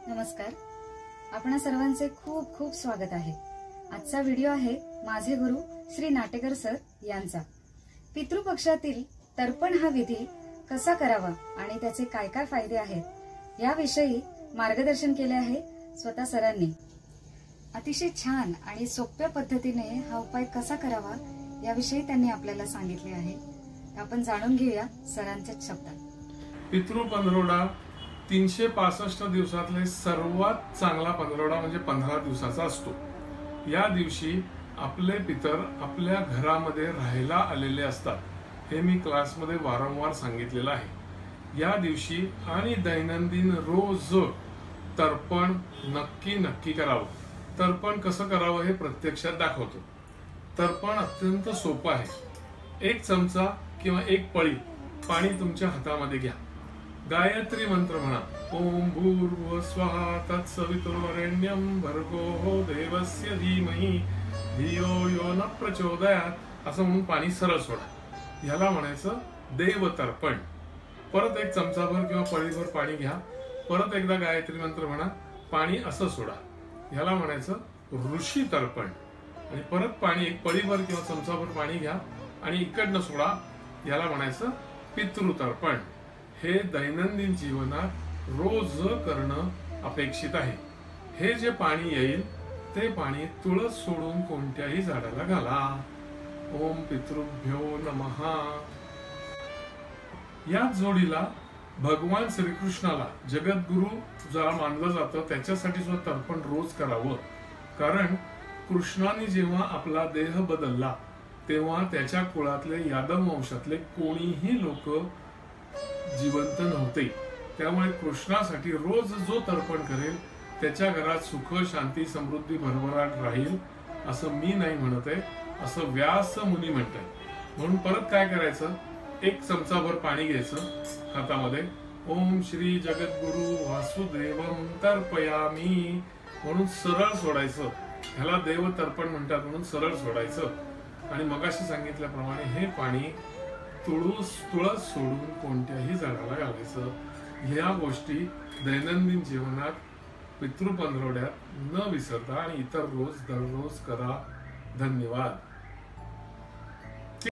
नमस्कार. आपणा सर्वांचे खूप खूप स्वागत आहे. आजचा व्हिडिओ आहे माझे गुरु श्री नाटेकर सर यांचा. पितृपक्षातील तर्पण हा विधी कसा करावा आणि त्याचे काय काय फायदे आहेत याविषयी मार्गदर्शन केले आहे स्वतः सरांनी. अतिशय छान आणि सोप्या पद्धतीने हा उपाय कसा करावा याविषयी त्यांनी आपल्याला सांगितले आहे. आपण जाणून घेऊया सरांच्या शब्दात. पितृ पंधरवडा 365 दिवसातले सर्वात चांगला पंधरवडा म्हणजे 15 दिवसाचा असतो. या दिवशी आपले पितर आपल्या घरामध्ये राहायला आलेले असतात. हे मी क्लासमध्ये वारंवार सांगितलेलं आहे. या दिवशी आणि दैनंदिन रोज तर्पण नक्की करावं. तर्पण कसं करावं हे प्रत्यक्षात दाखवतो. तर्पण अत्यंत सोपं आहे. 1 चमचा किंवा 1 पळी पाणी तुमच्या हातामध्ये घ्या. गायत्री मंत्र म्हणा. ओम भूर्भुवः स्वः तत्सवितुर्वरेण्यं भर्गो देवस्य धीमहि धियो यो न प्रचोदयात् असं म्हणून पाणी सरळ सोडा. ह्याला म्हणायचं देवतर्पण. परत 1 चमचाभर किंवा पळीभर पाणी घ्या. परत एकदा गायत्री मंत्र म्हणा. पाणी असं सोडा. ह्याला म्हणायचं ऋषी तर्पण. आणि परत पाणी 1 पळीभर किंवा चमचाभर पाणी घ्या आणि इकडनं सोडा. ह्याला म्हणायचं पितृतर्पण. हे दैनंदिन जीवनात रोज करणं अपेक्षित आहे. हे जे पाणी येईल ते पाणी तुळस सोडून कोणत्याही झाडाला घाला. ओम पितृभ्यो नमः. या जोडीला भगवान श्रीकृष्णाला जगद्गुरु ज्याला मानलं जातं त्याच्यासाठी सुद्धा तर्पण रोज करावं. कारण कृष्णाने जेव्हा आपला देह बदलला तेव्हा त्याच्या कुळातले यादव वंशातले कोणीही लोक जिवंत नव्हते. त्यामुळे कृष्णासाठी रोज जो तर्पण करेल त्याच्या घरात सुख शांती समृद्धी भरभराट राहील असं मी नाही म्हणत आहे, असं व्यास मुनी म्हणतात. म्हणून परत काय करायचं, 1 चमचाभर पाणी घ्यायचं हातामध्ये. ओम श्री जगद्गुरु वासुदेवम तर्पयामी म्हणून सरळ सोडायचं. ह्याला देव तर्पण म्हणतात म्हणून सरळ सोडायचं. आणि मगाशी सांगितल्याप्रमाणे हे पाणी तुळस सोडून कोणत्याही झाडाला घालायचं. ह्या गोष्टी दैनंदिन जीवनात पितृ पंधरवड्यात न विसरता आणि इतर रोज दररोज करा. धन्यवाद.